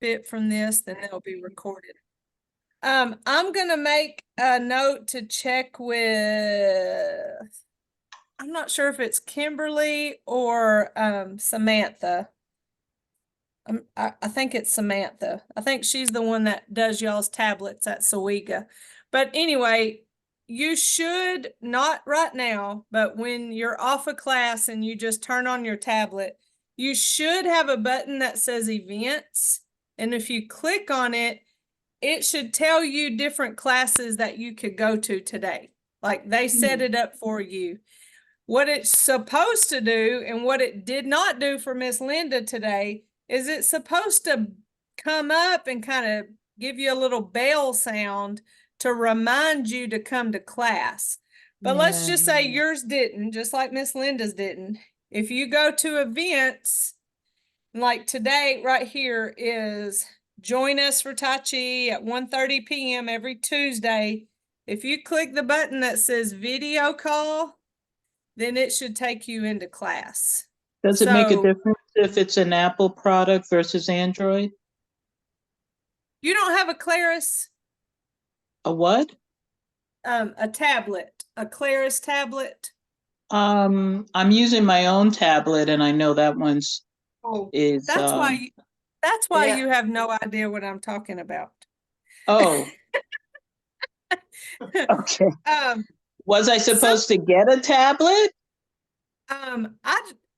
benefit from this, then they'll be recorded. I'm gonna make a note to check with, I'm not sure if it's Kimberly or Samantha. I think it's Samantha. I think she's the one that does y'all's tablets at SOWEGA. But anyway, you should, not right now, but when you're off a class and you just turn on your tablet, you should have a button that says events. And if you click on it, it should tell you different classes that you could go to today. Like they set it up for you. What it's supposed to do and what it did not do for Miss Linda today is it's supposed to come up and kind of give you a little bell sound to remind you to come to class. But let's just say yours didn't, just like Miss Linda's didn't. If you go to events, like today right here is join us for Tai Chi at 1:30 p.m. every Tuesday. If you click the button that says video call, then it should take you into class. Does it make a difference if it's an Apple product versus Android? You don't have a Claris? A what? A tablet, a Claris tablet. I'm using my own tablet, and I know that one's is. That's why you have no idea what I'm talking about. Oh. Okay. Was I supposed to get a tablet?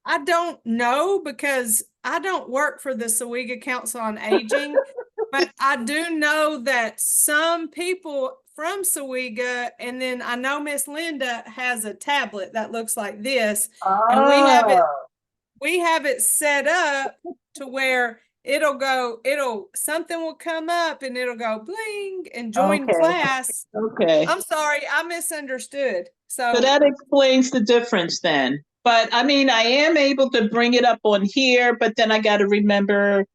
I don't know because I don't work for the SOWEGA Council on Aging, but I do know that some people from SOWEGA, and then I know Miss Linda has a tablet that looks like this, and we have it set up to where something will come up and it'll go bling and join class. Okay. I'm sorry, I misunderstood. So that explains the difference then. But I mean, I am able to bring it up on here, but then I got to remember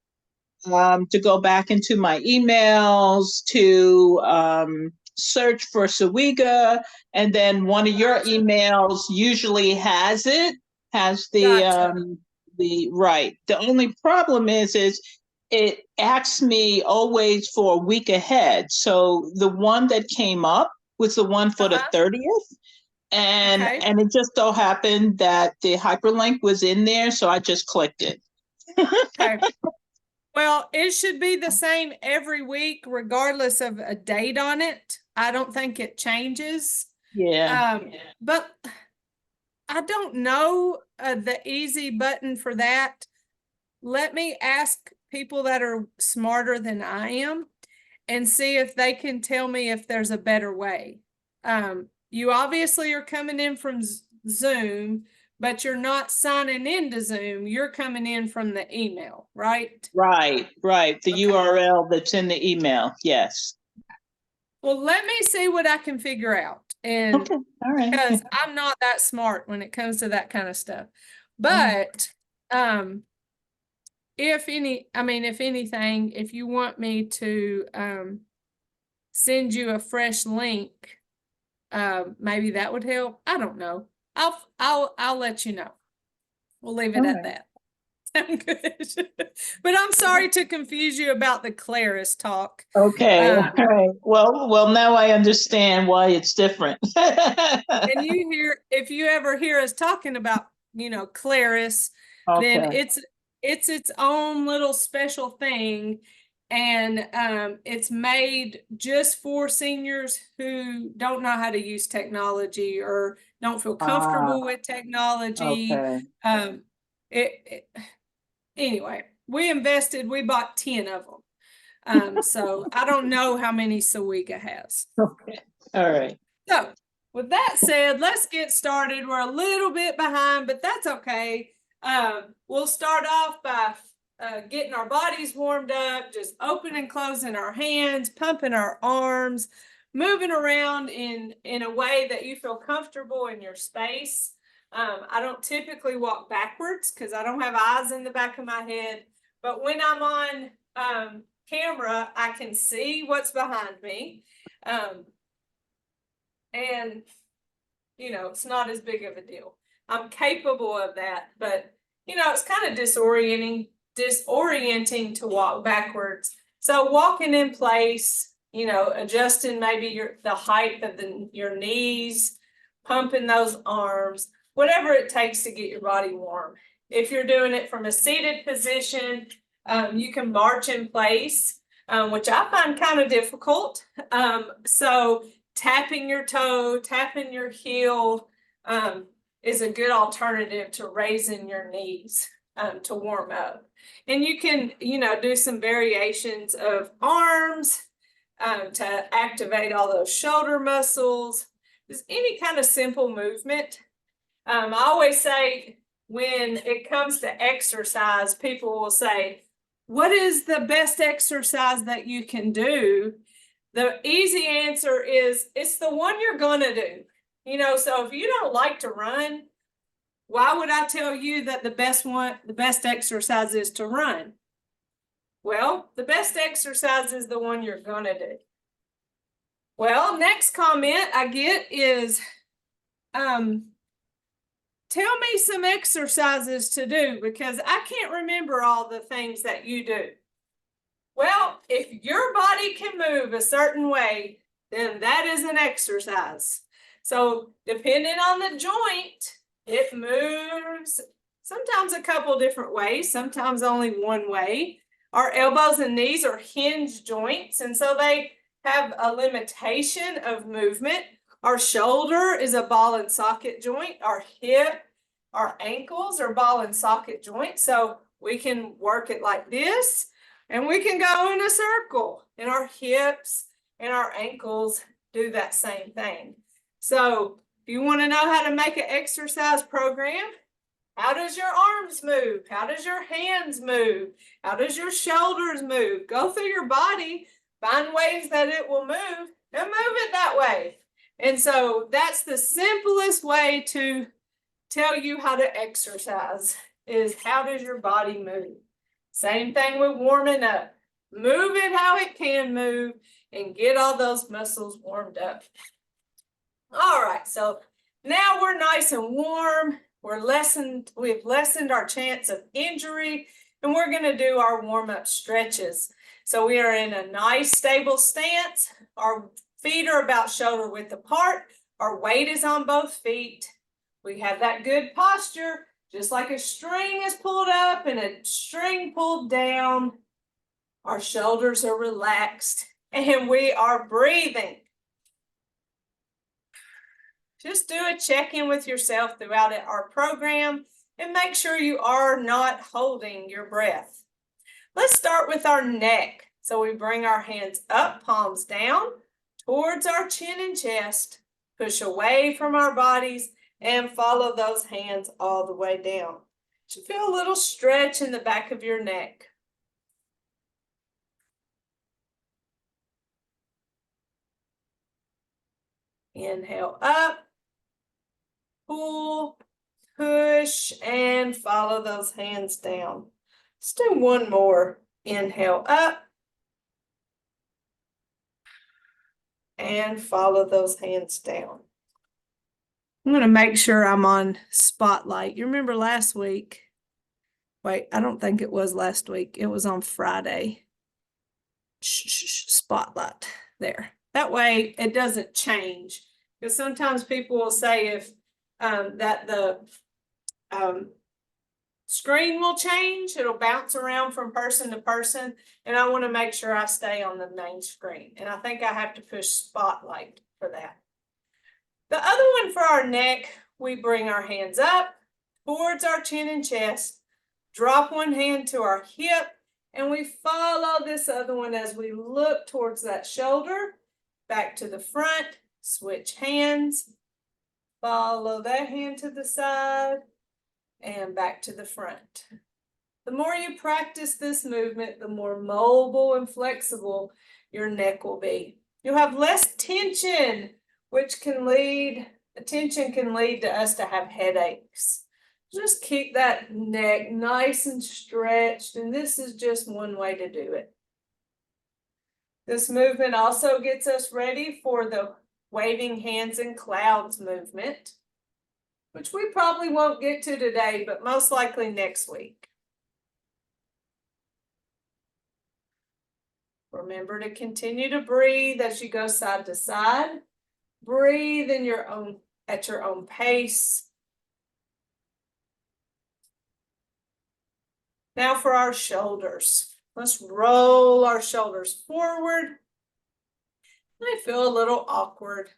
to go back into my emails to search for SOWEGA, and then one of your emails usually has the right. The only problem is it asks me always for a week ahead. So the one that came up was the one for the 30th. And it just so happened that the hyperlink was in there, so I just clicked it. Okay. Well, it should be the same every week, regardless of a date on it. I don't think it changes. Yeah. But I don't know the easy button for that. Let me ask people that are smarter than I am and see if they can tell me if there's a better way. You obviously are coming in from Zoom, but you're not signing into Zoom. You're coming in from the email, right? Right. The URL that's in the email. Yes. Well, let me see what I can figure out. And okay. All right. Because I'm not that smart when it comes to that kind of stuff. But if anything, if you want me to send you a fresh link, maybe that would help. I don't know. I'll let you know. We'll leave it at that. Sound good? But I'm sorry to confuse you about the Claris talk. Okay. All right. Well, now I understand why it's different. And if you ever hear us talking about, Claris, then it's its own little special thing. And it's made just for seniors who don't know how to use technology or don't feel comfortable with technology. Anyway, we bought 10 of them. So I don't know how many SOWEGA has. Okay. All right. So with that said, let's get started. We're a little bit behind, but that's okay. We'll start off by getting our bodies warmed up, just opening and closing our hands, pumping our arms, moving around in a way that you feel comfortable in your space. I don't typically walk backwards because I don't have eyes in the back of my head, but when I'm on camera, I can see what's behind me. And, it's not as big of a deal. I'm capable of that, but, it's kind of disorienting disorienting to walk backwards. So walking in place, adjusting maybe the height of your knees, pumping those arms, whatever it takes to get your body warm. If you're doing it from a seated position, you can march in place, which I find kind of difficult. So tapping your toe, tapping your heel is a good alternative to raising your knees to warm up. And you can, do some variations of arms to activate all those shoulder muscles. Just any kind of simple movement. I always say when it comes to exercise, people will say, what is the best exercise that you can do? The easy answer is it's the one you're gonna do. So if you don't like to run, why would I tell you that the best exercise is to run? Well, the best exercise is the one you're gonna do. Well, next comment I get is, tell me some exercises to do because I can't remember all the things that you do. Well, if your body can move a certain way, then that is an exercise. So depending on the joint, it moves sometimes a couple different ways, sometimes only one way. Our elbows and knees are hinge joints, and so they have a limitation of movement. Our shoulder is a ball and socket joint. Our hip, our ankles are ball and socket joints. So we can work it like this, and we can go in a circle, and our hips and our ankles do that same thing. So if you want to know how to make an exercise program, how does your arms move? How does your hands move? How does your shoulders move? Go through your body, find ways that it will move, and move it that way. And so that's the simplest way to tell you how to exercise is how does your body move? Same thing with warming up. Move it how it can move and get all those muscles warmed up. All right, so now we're nice and warm. We've lessened our chance of injury, and we're going to do our warm-up stretches. So we are in a nice stable stance. Our feet are about shoulder width apart. Our weight is on both feet. We have that good posture, just like a string is pulled up and a string pulled down. Our shoulders are relaxed and we are breathing. Just do a check-in with yourself throughout our program and make sure you are not holding your breath. Let's start with our neck. So we bring our hands up, palms down, towards our chin and chest, push away from our bodies, and follow those hands all the way down. You feel a little stretch in the back of your neck. Inhale up, pull, push, and follow those hands down. Let's do one more. Inhale up, and follow those hands down. I'm going to make sure I'm on spotlight. You remember last week? Wait, I don't think it was last week. It was on Friday. Spotlight there. That way it doesn't change. Because sometimes people will say if that the screen will change, it'll bounce around from person to person. And I want to make sure I stay on the main screen. And I think I have to push spotlight for that. The other one for our neck, we bring our hands up towards our chin and chest, drop one hand to our hip, and we follow this other one as we look towards that shoulder, back to the front, switch hands, follow that hand to the side, and back to the front. The more you practice this movement, the more mobile and flexible your neck will be. You'll have less tension, which can lead to us to have headaches. Just keep that neck nice and stretched, and this is just one way to do it. This movement also gets us ready for the waving hands in clouds movement, which we probably won't get to today, but most likely next week. Remember to continue to breathe as you go side to side. Breathe at your own pace. Now for our shoulders. Let's roll our shoulders forward. I feel a little awkward.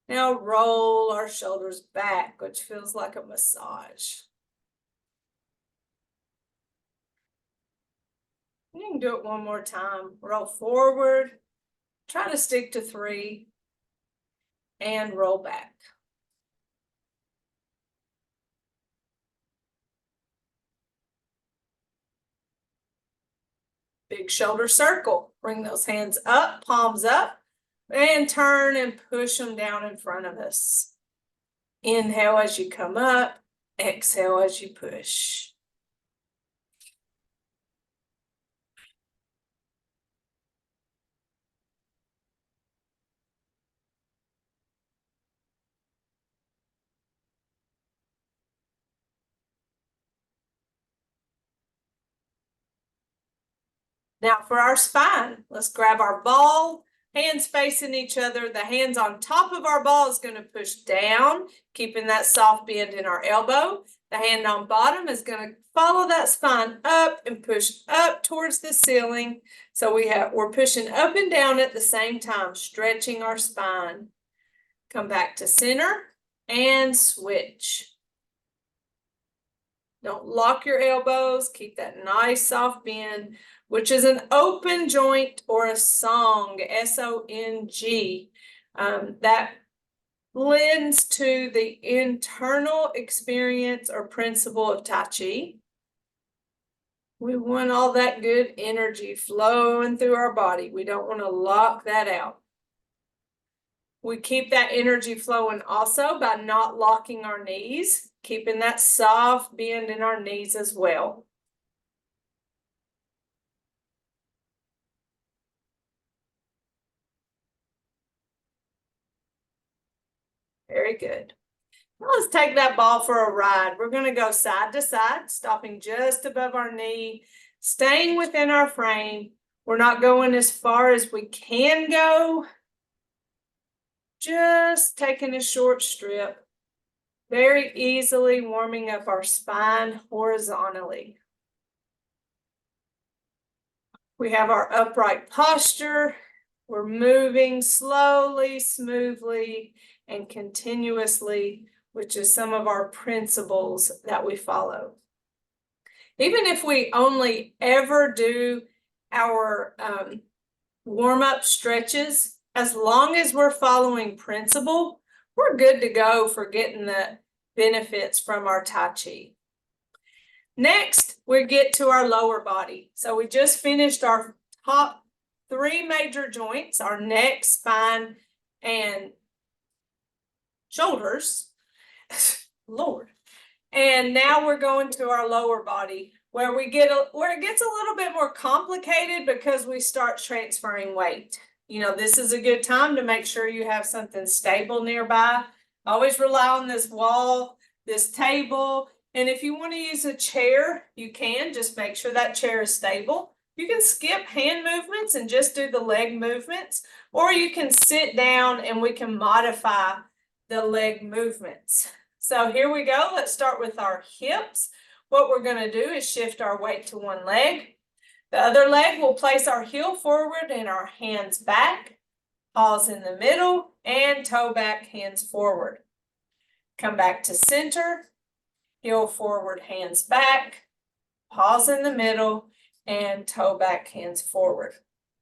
Now roll our shoulders back, which feels like a massage. You can do it one more time. Roll forward. Try to stick to 3 and roll back. Big shoulder circle. Bring those hands up, palms up, and turn and push them down in front of us. Inhale as you come up, exhale as you push. Now for our spine, let's grab our ball, hands facing each other. The hands on top of our ball is going to push down, keeping that soft bend in our elbow. The hand on bottom is going to follow that spine up and push up towards the ceiling. So we're pushing up and down at the same time, stretching our spine. Come back to center and switch. Don't lock your elbows. Keep that nice soft bend, which is an open joint or a song, S-O-N-G. That lends to the internal experience or principle of Tai Chi. We want all that good energy flowing through our body. We don't want to lock that out. We keep that energy flowing also by not locking our knees, keeping that soft bend in our knees as well. Very good. Now let's take that ball for a ride. We're going to go side to side, stopping just above our knee, staying within our frame. We're not going as far as we can go. Just taking a short strip, very easily warming up our spine horizontally. We have our upright posture. We're moving slowly, smoothly, and continuously, which is some of our principles that we follow. Even if we only ever do our warm-up stretches, as long as we're following principle, we're good to go for getting the benefits from our Tai Chi. Next, we get to our lower body. So we just finished our top 3 major joints, our neck, spine, and shoulders. Lord. And now we're going to our lower body where it gets a little bit more complicated because we start transferring weight. You know, this is a good time to make sure you have something stable nearby. Always rely on this wall, this table, and if you want to use a chair, you can. Just make sure that chair is stable. You can skip hand movements and just do the leg movements, or you can sit down and we can modify the leg movements. So here we go. Let's start with our hips. What we're going to do is shift our weight to one leg. The other leg, we'll place our heel forward and our hands back. Pause in the middle and toe back, hands forward. Come back to center. Heel forward, hands back. Pause in the middle and toe back, hands forward.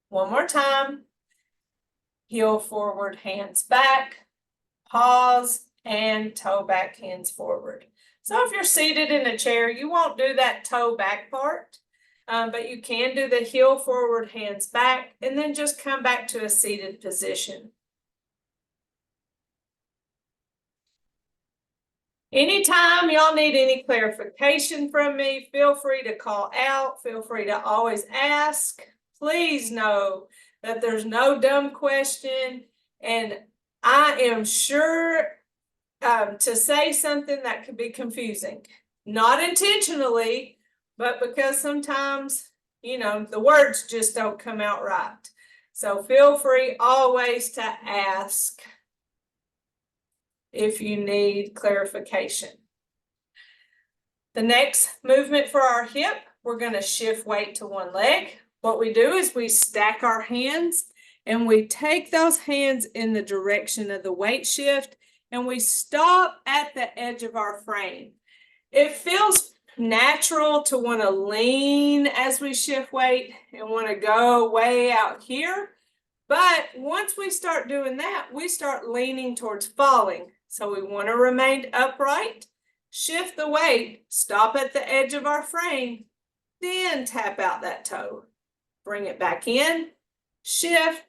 One more time. Heel forward, hands back. Pause and toe back, hands forward. So if you're seated in a chair, you won't do that toe back part, but you can do the heel forward, hands back, and then just come back to a seated position. Anytime y'all need any clarification from me, feel free to call out. Feel free to always ask. Please know that there's no dumb question, and I am sure to say something that could be confusing. Not intentionally, but because sometimes, you know, the words just don't come out right. So feel free always to ask if you need clarification. The next movement for our hip, we're going to shift weight to one leg. What we do is we stack our hands and we take those hands in the direction of the weight shift and we stop at the edge of our frame. It feels natural to want to lean as we shift weight and want to go way out here. But once we start doing that, we start leaning towards falling. So we want to remain upright, shift the weight, stop at the edge of our frame, then tap out that toe. Bring it back in, shift,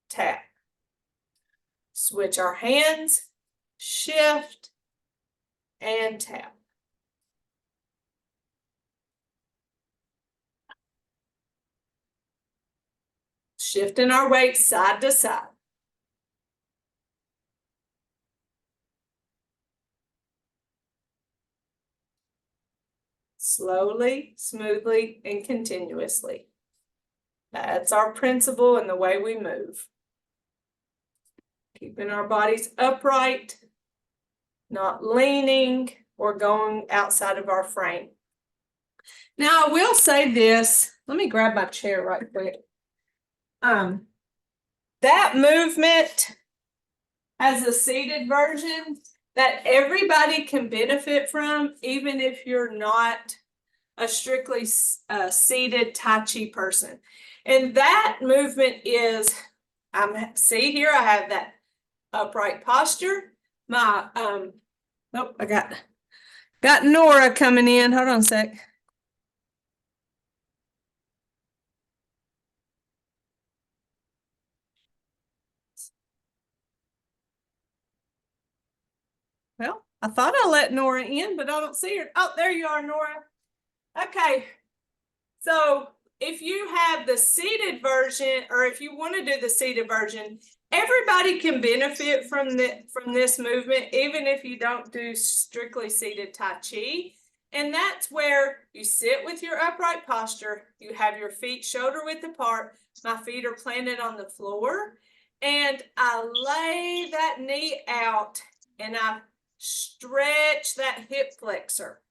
tap. Switch our hands, shift, and tap. Shifting our weight side to side. Slowly, smoothly, and continuously. That's our principle in the way we move. Keeping our bodies upright, not leaning or going outside of our frame. Now, I will say this. Let me grab my chair right quick. That movement has a seated version that everybody can benefit from, even if you're not a strictly seated Tai Chi person. And that movement is, see here, I have that upright posture. My, nope, I got Nora coming in. Hold on a sec. Well, I thought I let Nora in, but I don't see her. Oh, there you are, Nora. Okay. So if you have the seated version, or if you want to do the seated version, everybody can benefit from this movement, even if you don't do strictly seated Tai Chi. And that's where you sit with your upright posture. You have your feet shoulder width apart. My feet are planted on the floor. And I lay that knee out and I stretch that hip flexor.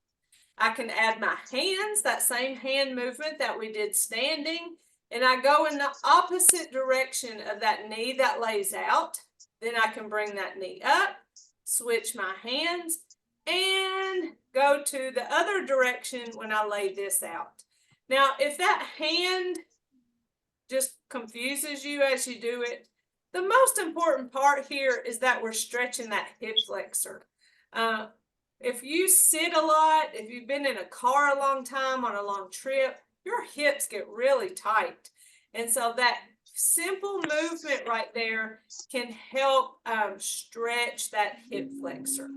I can add my hands, that same hand movement that we did standing, and I go in the opposite direction of that knee that lays out. Then I can bring that knee up, switch my hands, and go to the other direction when I lay this out. Now, if that hand just confuses you as you do it, the most important part here is that we're stretching that hip flexor. If you sit a lot, if you've been in a car a long time on a long trip, your hips get really tight. And so that simple movement right there can help stretch that hip flexor.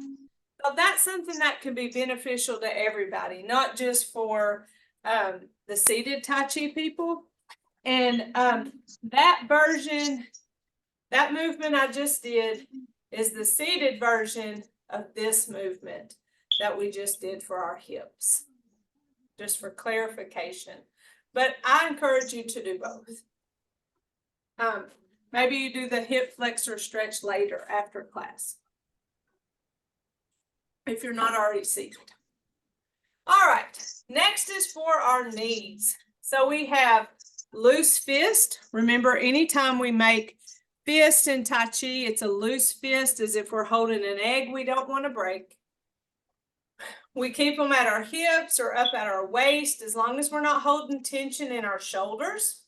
So that's something that can be beneficial to everybody, not just for the seated Tai Chi people. And that version, that movement I just did is the seated version of this movement that we just did for our hips, just for clarification. But I encourage you to do both. Maybe you do the hip flexor stretch later after class, if you're not already seated. All right, next is for our knees. So we have loose fist. Remember, anytime we make fist in Tai Chi, it's a loose fist, as if we're holding an egg we don't want to break. We keep them at our hips or up at our waist, as long as we're not holding tension in our shoulders.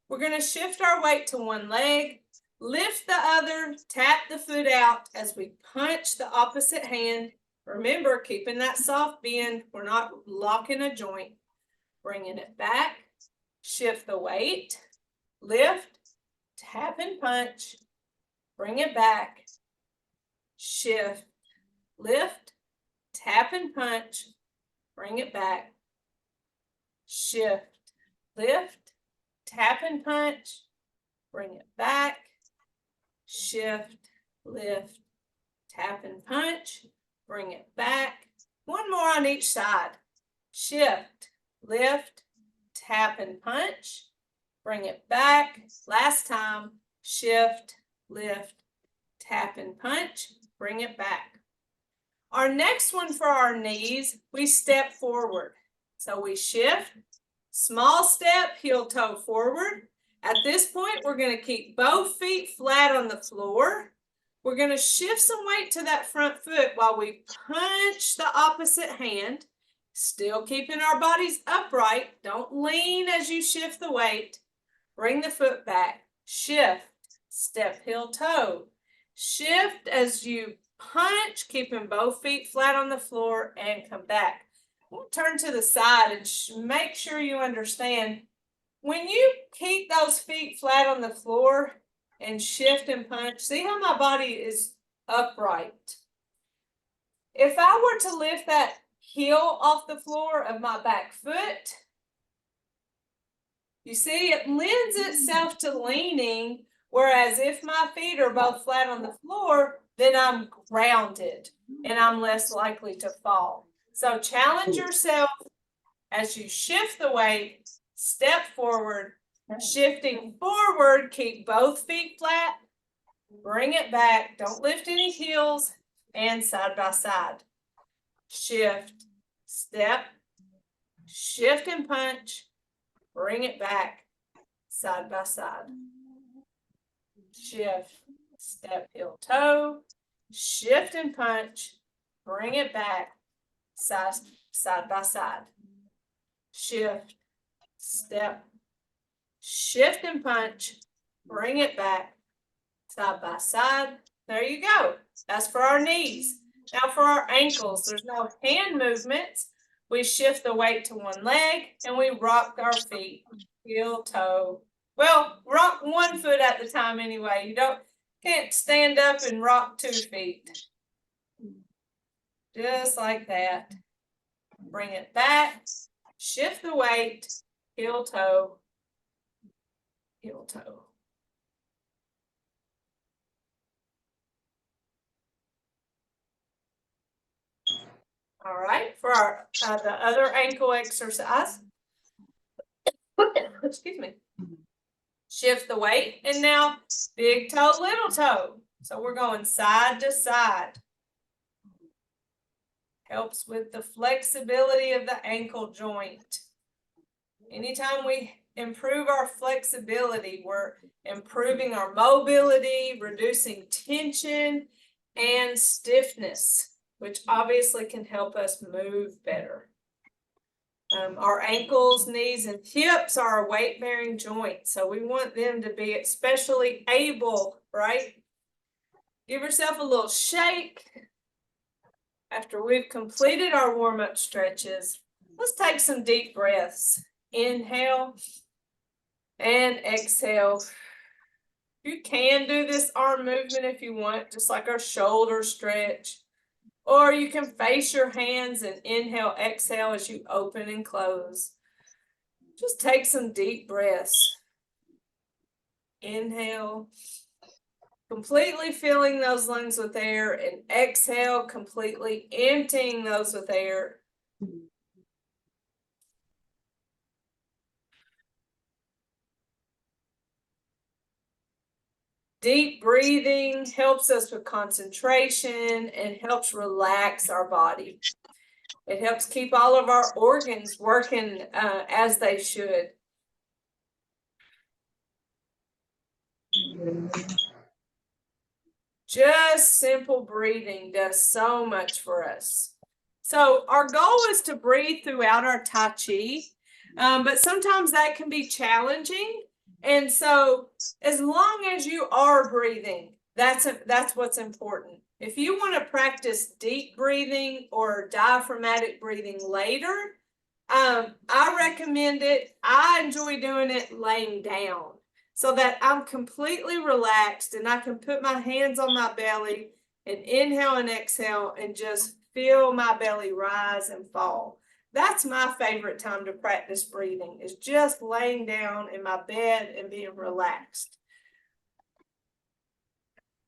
We're going to shift our weight to one leg, lift the other, tap the foot out as we punch the opposite hand. Remember, keeping that soft bend, we're not locking a joint. Bringing it back, shift the weight, lift, tap and punch, bring it back, shift, lift, tap and punch, bring it back, shift, lift, tap and punch, bring it back, shift, lift, tap and punch, bring it back. One more on each side. Shift, lift, tap and punch, bring it back. Last time, shift, lift, tap and punch, bring it back. Our next one for our knees, we step forward. So we shift, small step, heel toe forward. At this point, we're going to keep both feet flat on the floor. We're going to shift some weight to that front foot while we punch the opposite hand, still keeping our bodies upright. Don't lean as you shift the weight. Bring the foot back, shift, step, heel toe. Shift as you punch, keeping both feet flat on the floor, and come back. We'll turn to the side and make sure you understand. When you keep those feet flat on the floor and shift and punch, see how my body is upright. If I were to lift that heel off the floor of my back foot, you see it lends itself to leaning, whereas if my feet are both flat on the floor, then I'm grounded and I'm less likely to fall. So challenge yourself as you shift the weight, step forward, shifting forward, keep both feet flat, bring it back, don't lift any heels, and side by side. Shift, step, shift and punch, bring it back, side by side. Shift, step, heel, toe, shift and punch, bring it back, side by side. Shift, step, shift and punch, bring it back, side by side. There you go. That's for our knees. Now for our ankles, there's no hand movements. We shift the weight to one leg and we rock our feet, heel, toe. Well, rock one foot at the time anyway. You can't stand up and rock 2 feet. Just like that. Bring it back, shift the weight, heel, toe, heel, toe. All right, for our the other ankle exercise. Excuse me. Shift the weight, and now big toe, little toe. So we're going side to side. Helps with the flexibility of the ankle joint. Anytime we improve our flexibility, we're improving our mobility, reducing tension and stiffness, which obviously can help us move better. Our ankles, knees, and hips are a weight-bearing joint, so we want them to be especially able, right? Give yourself a little shake. After we've completed our warm-up stretches, let's take some deep breaths. Inhale and exhale. You can do this arm movement if you want, just like our shoulder stretch. Or you can face your hands and inhale, exhale as you open and close. Just take some deep breaths. Inhale, completely filling those lungs with air, and exhale, completely emptying those with air. Deep breathing helps us with concentration and helps relax our body. It helps keep all of our organs working as they should. Just simple breathing does so much for us. So our goal is to breathe throughout our Tai Chi, but sometimes that can be challenging. And so as long as you are breathing, that's what's important. If you want to practice deep breathing or diaphragmatic breathing later, I recommend it. I enjoy doing it laying down so that I'm completely relaxed and I can put my hands on my belly and inhale and exhale and just feel my belly rise and fall. That's my favorite time to practice breathing, is just laying down in my bed and being relaxed.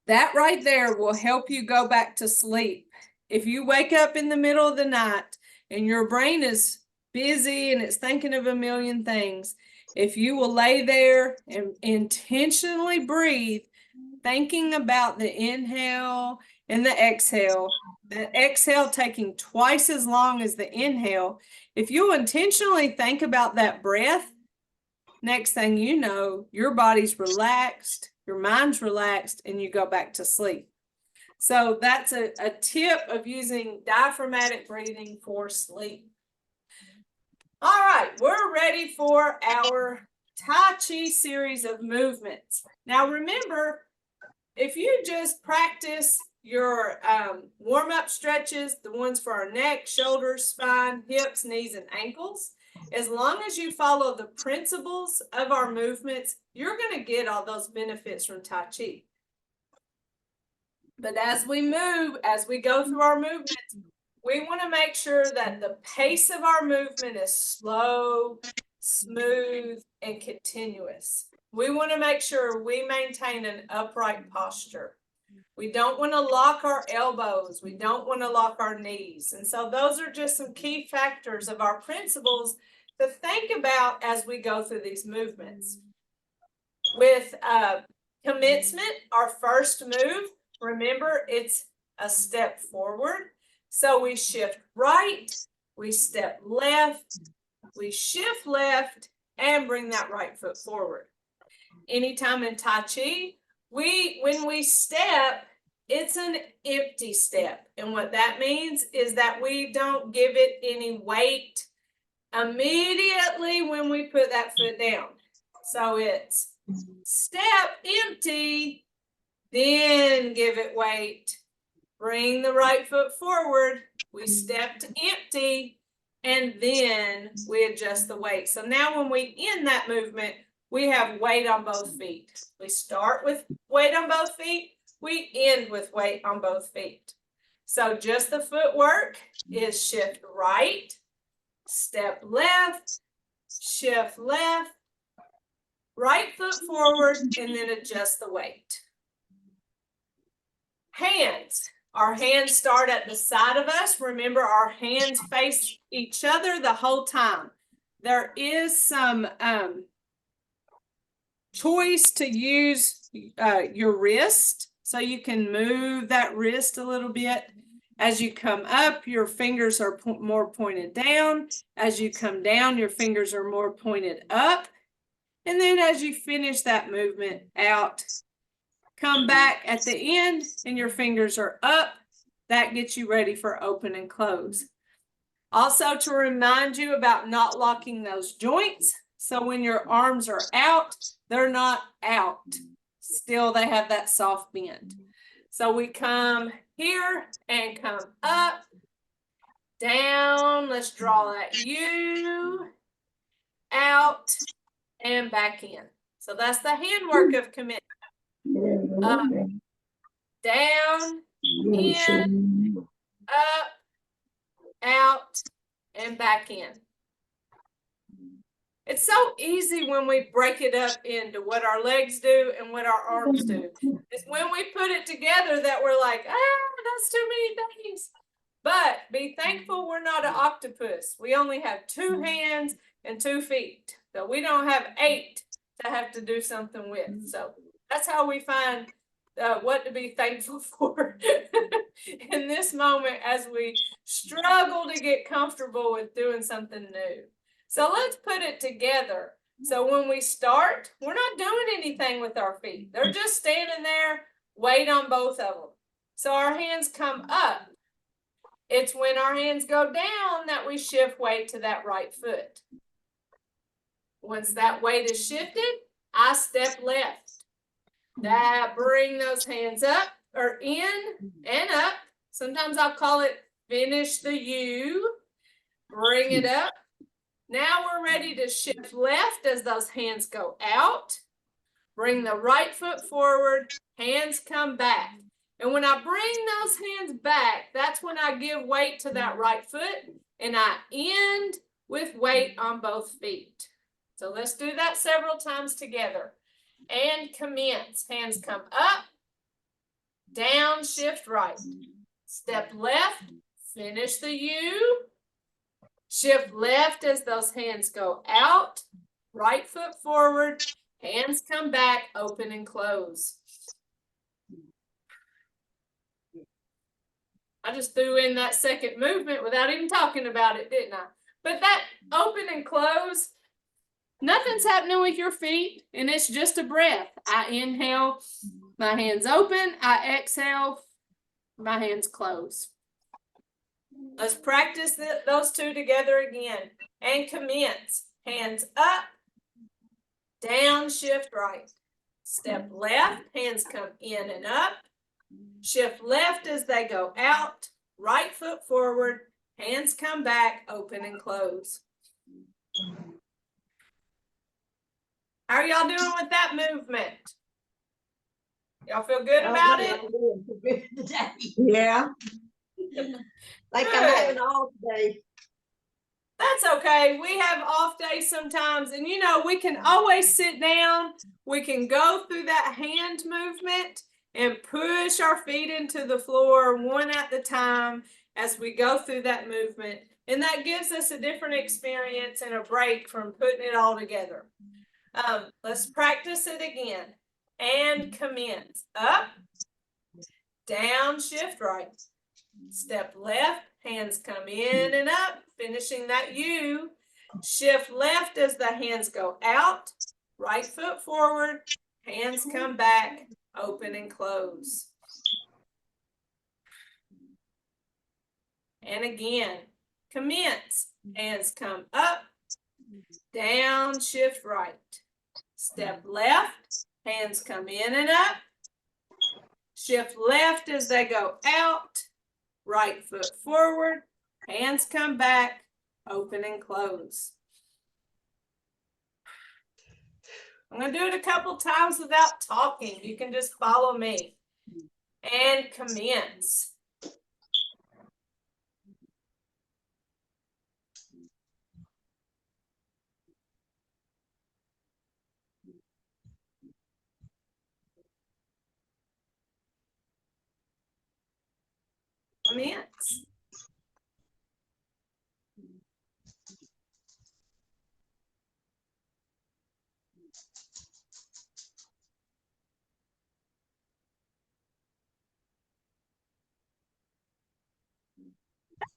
That right there will help you go back to sleep. If you wake up in the middle of the night and your brain is busy and it's thinking of a million things, if you will lay there and intentionally breathe, thinking about the inhale and the exhale taking twice as long as the inhale, if you intentionally think about that breath, next thing you know, your body's relaxed, your mind's relaxed, and you go back to sleep. So that's a tip of using diaphragmatic breathing for sleep. All right, we're ready for our Tai Chi series of movements. Now remember, if you just practice your warm-up stretches, the ones for our neck, shoulders, spine, hips, knees, and ankles, as long as you follow the principles of our movements, you're going to get all those benefits from Tai Chi. But as we move, as we go through our movements, we want to make sure that the pace of our movement is slow, smooth, and continuous. We want to make sure we maintain an upright posture. We don't want to lock our elbows. We don't want to lock our knees. And so those are just some key factors of our principles to think about as we go through these movements. With commencement, our first move, remember, it's a step forward. So we shift right, we step left, we shift left, and bring that right foot forward. Anytime in Tai Chi, when we step, it's an empty step. And what that means is that we don't give it any weight immediately when we put that foot down. So it's step empty, then give it weight. Bring the right foot forward. We step to empty, and then we adjust the weight. So now when we end that movement, we have weight on both feet. We start with weight on both feet. We end with weight on both feet. So just the footwork is shift right, step left, shift left, right foot forward, and then adjust the weight. Hands. Our hands start at the side of us. Remember, our hands face each other the whole time. There is some choice to use your wrist, so you can move that wrist a little bit. As you come up, your fingers are more pointed down. As you come down, your fingers are more pointed up. And then as you finish that movement out, come back at the end and your fingers are up. That gets you ready for open and close. Also, to remind you about not locking those joints. So when your arms are out, they're not out. Still, they have that soft bend. So we come here and come up, down. Let's draw that U, out, and back in. So that's the handwork of commitment. Up, down, in, up, out, and back in. It's so easy when we break it up into what our legs do and what our arms do. It's when we put it together that we're like, that's too many things. But be thankful we're not an octopus. We only have 2 hands and 2 feet. So we don't have 8 to have to do something with. So that's how we find what to be thankful for in this moment as we struggle to get comfortable with doing something new. So let's put it together. So when we start, we're not doing anything with our feet. They're just standing there, weight on both of them. So our hands come up. It's when our hands go down that we shift weight to that right foot. Once that weight is shifted, I step left. That bring those hands up or in and up. Sometimes I'll call it finish the U. Bring it up. Now we're ready to shift left as those hands go out. Bring the right foot forward. Hands come back. And when I bring those hands back, that's when I give weight to that right foot. And I end with weight on both feet. So let's do that several times together. And commence. Hands come up, down, shift right. Step left, finish the U, Shift left as those hands go out, right foot forward, hands come back, open and close. I just threw in that second movement without even talking about it, didn't I? But that open and close, nothing's happening with your feet, and it's just a breath. I inhale, my hands open. I exhale, my hands close. Let's practice those two together again. And commence. Hands up, down, shift right. Step left, hands come in and up. Shift left as they go out, right foot forward, hands come back, open and close. How are y'all doing with that movement? Y'all feel good about it? Yeah. Like Good. I'm having all day. That's okay. We have off days sometimes, and you know, we can always sit down. We can go through that hand movement and push our feet into the floor one at a time as we go through that movement. And that gives us a different experience and a break from putting it all together. Let's practice it again. And commence. Up, down, shift right. Step left, hands come in and up, finishing that U. Shift left as the hands go out, right foot forward, hands come back, open and close. And again, commence. Hands come up, down, shift right. Step left, hands come in and up. Shift left as they go out, right foot forward, hands come back, open and close. I'm going to do it a couple times without talking. You can just follow me. And commence. Commence.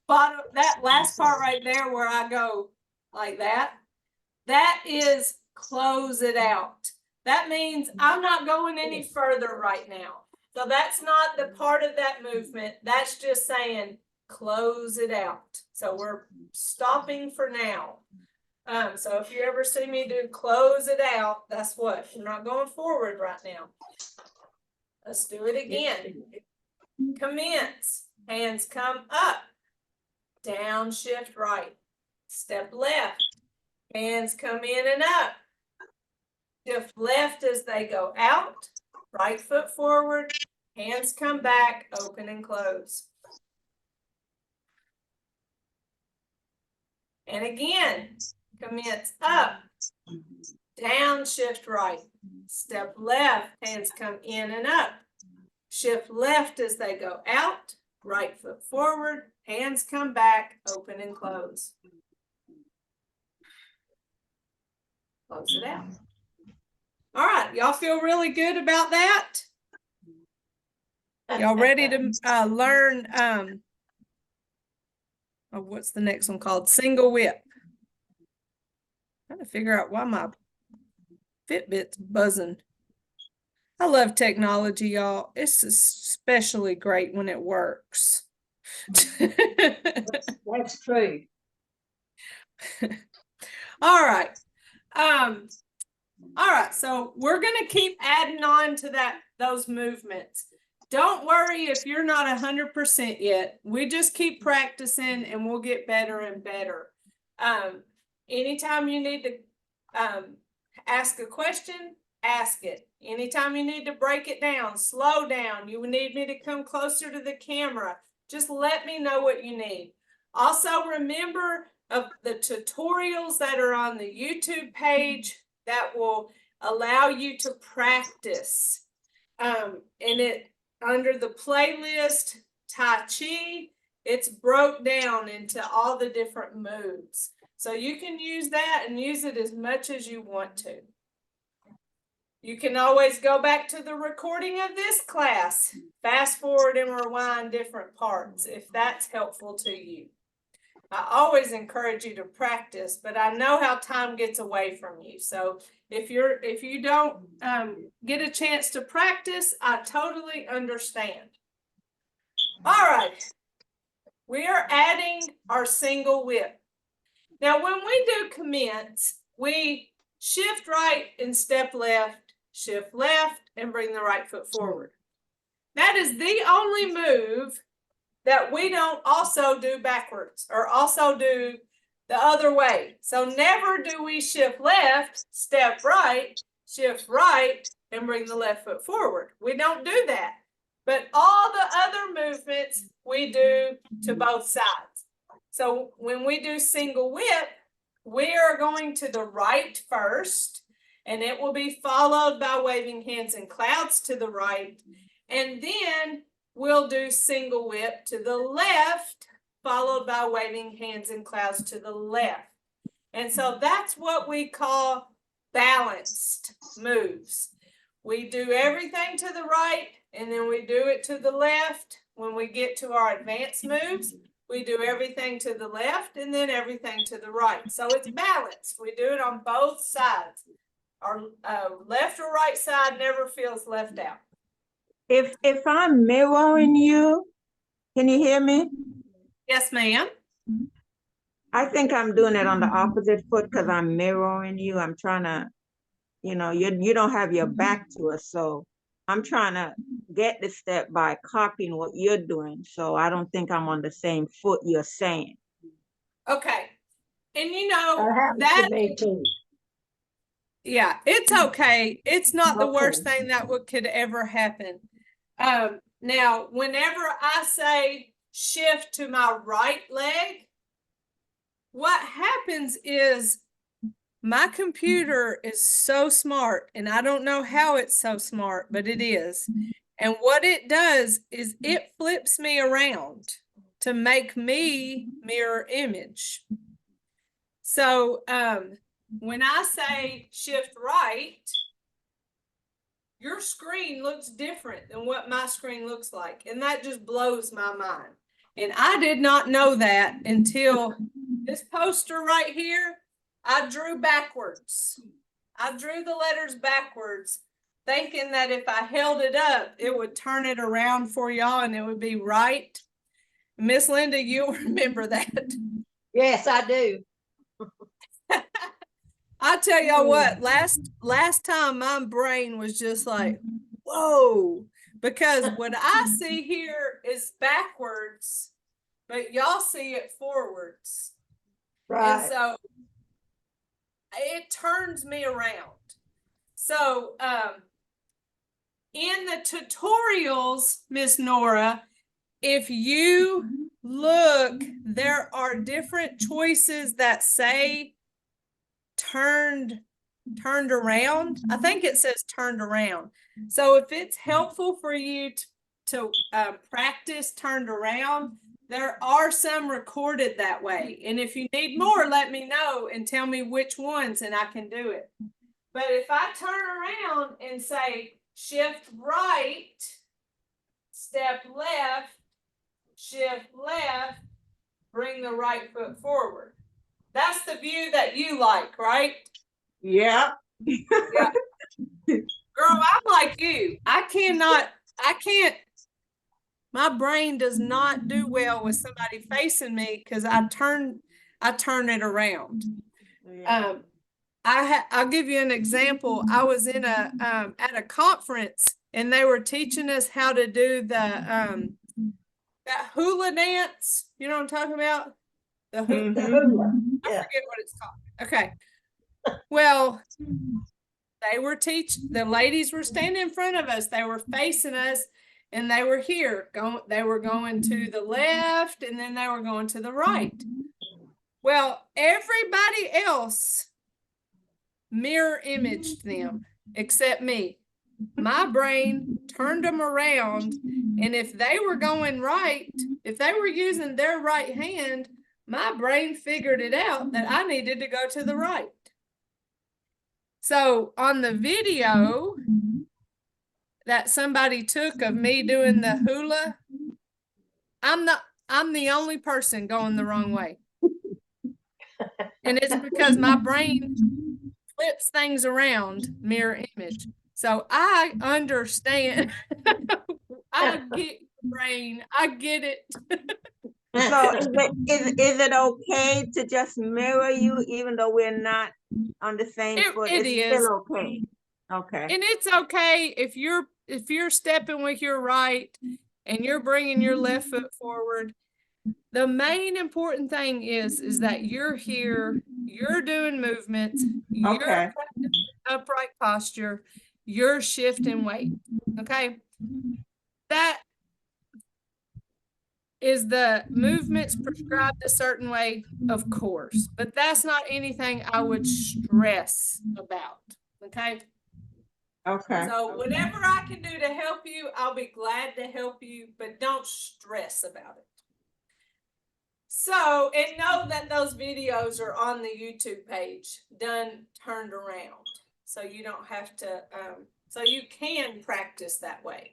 Bottom, that last part right there where I go like that, that is close it out. That means I'm not going any further right now. So that's not the part of that movement. That's just saying close it out. So we're stopping for now. So if you ever see me do close it out, that's what. We're not going forward right now. Let's do it again. Commence. Hands come up. Down, shift right. Step left. Hands come in and up. Shift left as they go out. Right foot forward. Hands come back, open and close. And again, commence up. Down, shift right. Step left, hands come in and up. Shift left as they go out. Right foot forward, hands come back, open and close. Close it out. All right, y'all feel really good about that? Y'all ready to learn, what's the next one called? Single whip. Trying to figure out why my Fitbit's buzzing. I love technology, y'all. It's especially great when it works. That's true. All right. All right. So we're going to keep adding on to those movements. Don't worry if you're not 100% yet. We just keep practicing and we'll get better and better. Anytime you need to ask a question, ask it. Anytime you need to break it down, slow down, you need me to come closer to the camera, just let me know what you need. Also, remember of the tutorials that are on the YouTube page that will allow you to practice. And it under the playlist Tai Chi It's broke down into all the different moves. So you can use that and use it as much as you want to. You can always go back to the recording of this class, fast forward and rewind different parts if that's helpful to you. I always encourage you to practice, but I know how time gets away from you. So if you don't get a chance to practice, I totally understand. All right. We are adding our single whip. Now, when we do commence, we shift right and step left, shift left, and bring the right foot forward. That is the only move that we don't also do backwards or also do the other way. So never do we shift left, step right, shift right, and bring the left foot forward. We don't do that. But all the other movements we do to both sides. So when we do single whip, we are going to the right first, and it will be followed by waving hands and clouds to the right. And then we'll do single whip to the left, followed by waving hands and clouds to the left. And so that's what we call balanced moves. We do everything to the right, and then we do it to the left. When we get to our advanced moves, we do everything to the left and then everything to the right. So it's balanced. We do it on both sides. Our left or right side never feels left out. If I'm mirroring you, can you hear me? Yes, ma'am. I think I'm doing it on the opposite foot because I'm mirroring you. I'm trying to, you don't have your back to us, so I'm trying to get the step by copying what you're doing. So I don't think I'm on the same foot you're saying. Okay. And That happens to me too. yeah, it's okay. It's not the worst thing that could ever happen. Now, whenever I say shift to my right leg, what happens is my computer is so smart, and I don't know how it's so smart, but it is. And what it does is it flips me around to make me mirror image. So when I say shift right, your screen looks different than what my screen looks like. And that just blows my mind. And I did not know that until this poster right here, I drew backwards. I drew the letters backwards, thinking that if I held it up, it would turn it around for y'all and it would be right. Miss Linda, you'll remember that. Yes, I do. I tell y'all what, last time my brain was just like, whoa, because what I see here is backwards, but y'all see it forwards. Right. And so it turns me around. So in the tutorials, Miss Nora, if you look, there are different choices that say turned around. I think it says turned around. So if it's helpful for you to practice turned around, there are some recorded that way. And if you need more, let me know and tell me which ones and I can do it. But if I turn around and say shift right, step left, shift left, bring the right foot forward. That's the view that you like, right? Yeah. Yeah. Girl, I'm like you. I can't, my brain does not do well with somebody facing me because I turn it around. Yeah. I'll give you an example. I was in at a conference and they were teaching us how to do the that hula dance. You know what I'm talking about? The hula. The hula. I Yeah. forget what it's called. Okay. Well, the ladies were standing in front of us. They were facing us and they were here. They were going to the left and then they were going to the right. Well, everybody else mirror imaged them except me. my brain turned them around. And if they were going right, if they were using their right hand, my brain figured it out that I needed to go to the right. So on the video that somebody took of me doing the hula, I'm the only person going the wrong way. And it's because my brain flips things around mirror image. So I understand. I get brain. I get it. So is it okay to just mirror you even though we're not on the same foot? It It's is. still okay. Okay. And it's okay if you're stepping with your right and you're bringing your left foot forward. The main important thing is that you're here, you're doing movements, you're Okay. upright posture, you're shifting weight. Okay. That is the movements prescribed a certain way, of course, but that's not anything I would stress about. Okay. Okay. So whatever I can do to help you, I'll be glad to help you, but don't stress about it. So, and know that those videos are on the YouTube page, turned around. So you don't have to, so you can practice that way.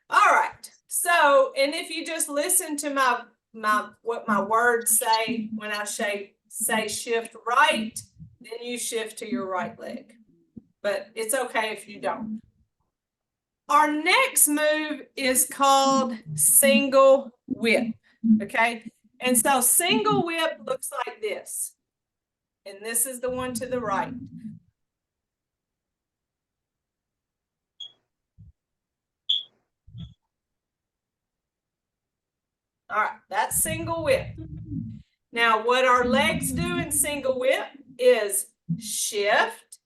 All right. So, and if you just listen to what my words say when I say shift right, then you shift to your right leg. But it's okay if you don't. Our next move is called single whip. Okay. And so single whip looks like this. And this is the one to the right. All right, that's single whip. Now, what our legs do in single whip is shift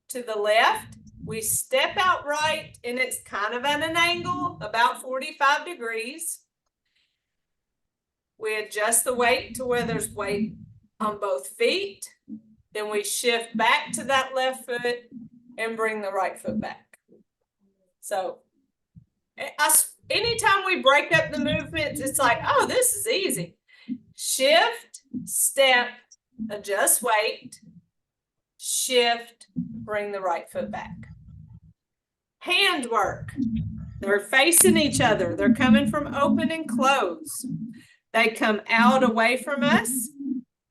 to the left. We step out right, and it's kind of at an angle, about 45 degrees. We adjust the weight to where there's weight on both feet. Then we shift back to that left foot and bring the right foot back. So anytime we break up the movements, it's like, oh, this is easy. Shift, step, adjust weight, shift, bring the right foot back. Hand work. They're facing each other. They're coming from open and close. They come out away from us.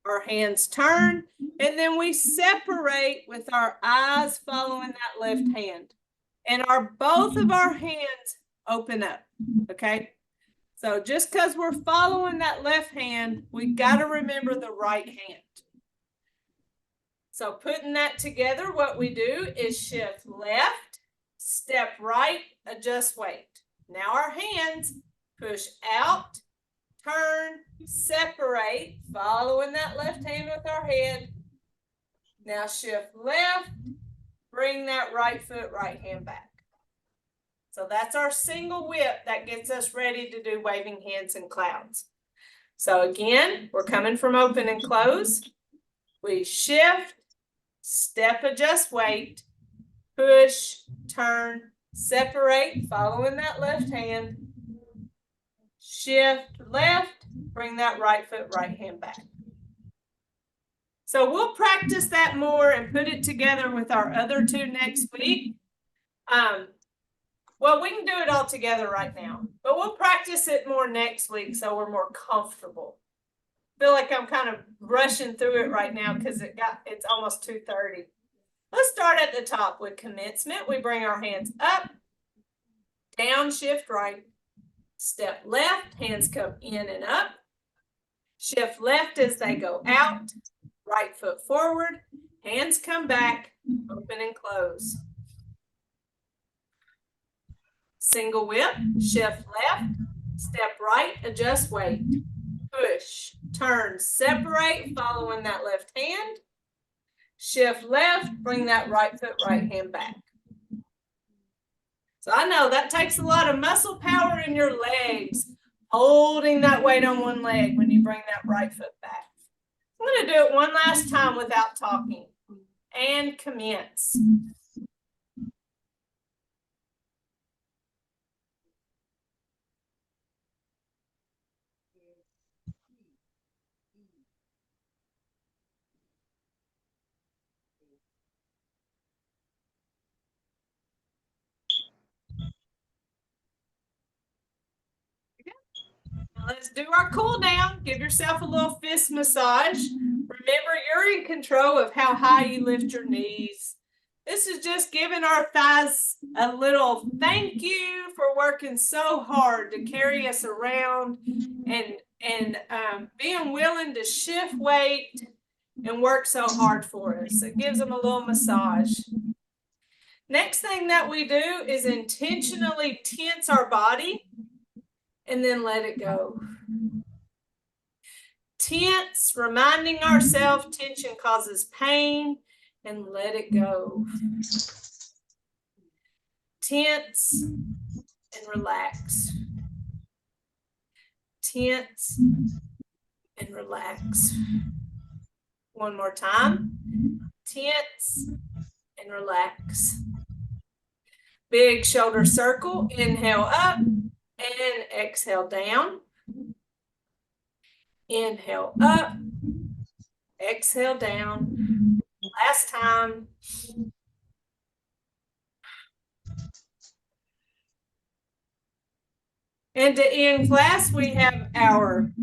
Our hands turn, and then we separate with our eyes following that left hand. And both of our hands open up, okay? So just because we're following that left hand, we got to remember the right hand. So putting that together, what we do is shift left, step right, adjust weight. Now our hands push out, turn, separate, following that left hand with our head. Now shift left, bring that right foot, right hand back. So that's our single whip that gets us ready to do waving hands and clouds. So again, we're coming from open and close. We shift, step, adjust weight, push, turn, separate, following that left hand, shift left, bring that right foot, right hand back. So we'll practice that more and put it together with our other two next week. Well, we can do it all together right now, but we'll practice it more next week so we're more comfortable. I feel like I'm kind of rushing through it right now because it's almost 2:30. Let's start at the top with commencement. We bring our hands up, down, shift right, step left, hands come in and up, shift left as they go out, right foot forward, hands come back, open and close. Single whip, shift left, step right, adjust weight, push, turn, separate, following that left hand, shift left, bring that right foot, right hand back. So I know that takes a lot of muscle power in your legs, holding that weight on one leg when you bring that right foot back. I'm going to do it one last time without talking. And commence. let's do our cool down. Give yourself a little fist massage. Remember, you're in control of how high you lift your knees. This is just giving our thighs a little thank you for working so hard to carry us around and being willing to shift weight and work so hard for us. It gives them a little massage. Next thing that we do is intentionally tense our body and then let it go. Tense, reminding ourselves tension causes pain, and let it go. Tense and relax. Tense and relax. One more time. Tense and relax. Big shoulder circle. Inhale up and exhale down. Inhale up. Exhale down. Last time. And to end class, we have our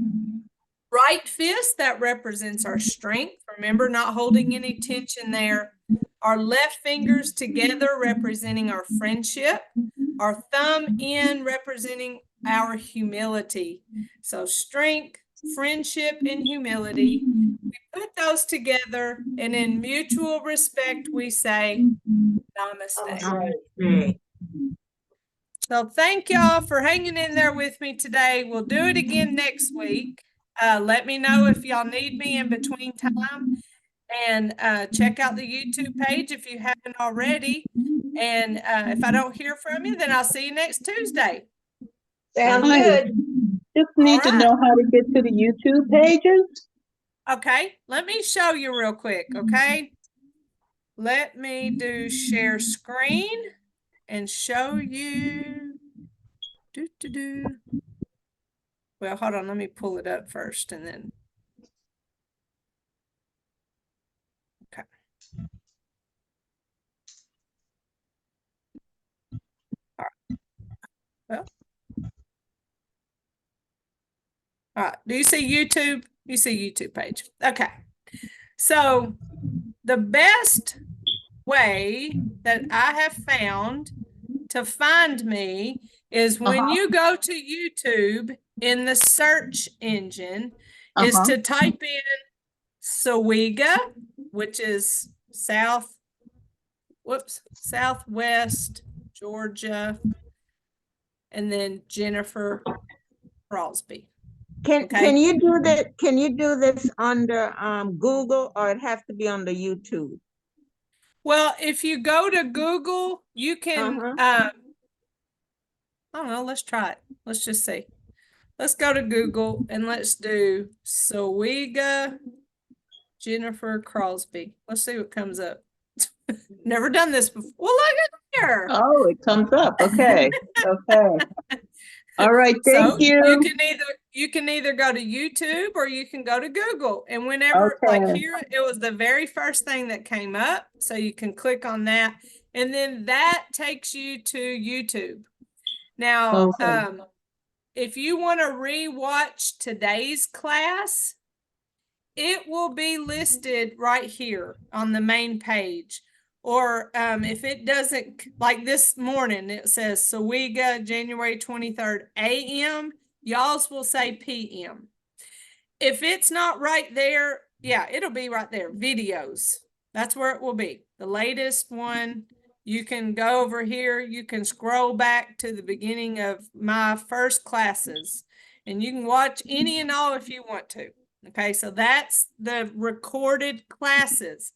right fist that represents our strength. Remember, not holding any tension there. Our left fingers together representing our friendship. Our thumb in representing our humility. So strength, friendship, and humility. We put those together, and in mutual respect, we say namaste. Namaste. So thank y'all for hanging in there with me today. We'll do it again next week. Let me know if y'all need me in between time. And check out the YouTube page if you haven't already. And if I don't hear from you, then I'll see you next Tuesday. Sounds Hi. good. Just need to All right. know how to get to the YouTube pages. Okay, let me show you real quick, okay? Let me do share screen and show you. Well, hold on, let me pull it up first and then. Okay. All right. Well. All right, do you see YouTube? You see YouTube page. Okay. So the best way that I have found to find me is when you go to YouTube in the search engine is to type in SOWEGA, which is Southwest Georgia, and then Jennifer Crosby. Can Okay. can you do that? Can you do this under Google, or it has to be on the YouTube? Well, if you go to Google, you can, I don't know, let's try it. Let's just see. Let's go to Google and let's do SOWEGA Jennifer Crosby. Let's see what comes up. Never done this before. Well, look at here. Oh, it comes up. Okay. Okay. All right. Thank you. You can either go to YouTube or you can go to Google. And whenever, like here, it was the very first thing that came up. So you can click on that. And then that takes you to YouTube. Now, if you want to rewatch today's class, it will be listed right here on the main page. Or if it doesn't, like this morning, it says SOWEGA January 23rd a.m. Y'all's will say p.m. If it's not right there, yeah, it'll be right there. Videos. That's where it will be. The latest one. You can go over here. You can scroll back to the beginning of my first classes. And you can watch any and all if you want to. Okay, so that's the recorded classes.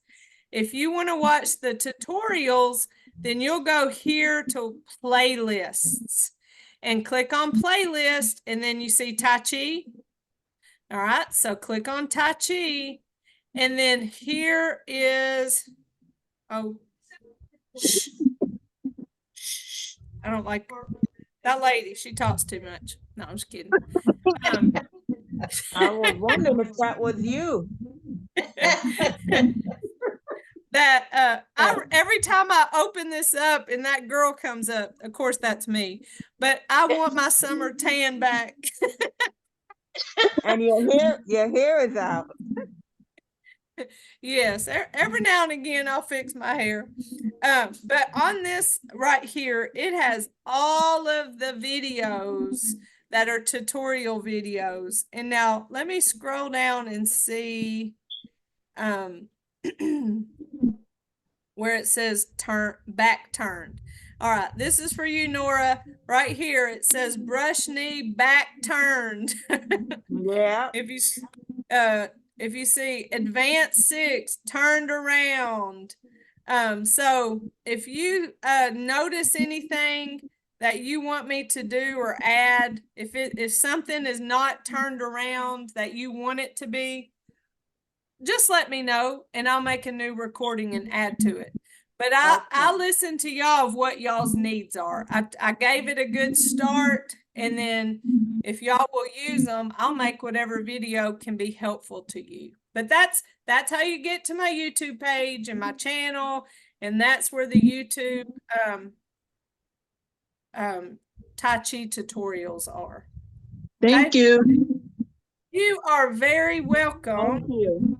If you want to watch the tutorials, then you'll go here to playlists and click on playlist, and then you see Tai Chi. All right, so click on Tai Chi, and then here is, oh, shh. I don't like that lady. She talks too much. No, I'm just kidding. I was wondering if that was you. That every time I open this up and that girl comes up, of course that's me, but I want my summer tan back. And your hair is out. Yes, every now and again I'll fix my hair. But on this right here, it has all of the videos that are tutorial videos. And now let me scroll down and see where it says back turned. All right, this is for you, Nora. Right here, it says brush knee back turned. Yeah. If you see advanced 6 turned around. So if you notice anything that you want me to do or add, if something is not turned around that you want it to be, just let me know and I'll make a new recording and add to it. But I'll listen to y'all of what y'all's needs are. I gave it a good start, and then if y'all will use them, I'll make whatever video can be helpful to you. But that's how you get to my YouTube page and my channel, and that's where the YouTube Tai Chi tutorials are. Thank you. You are very welcome. Thank you.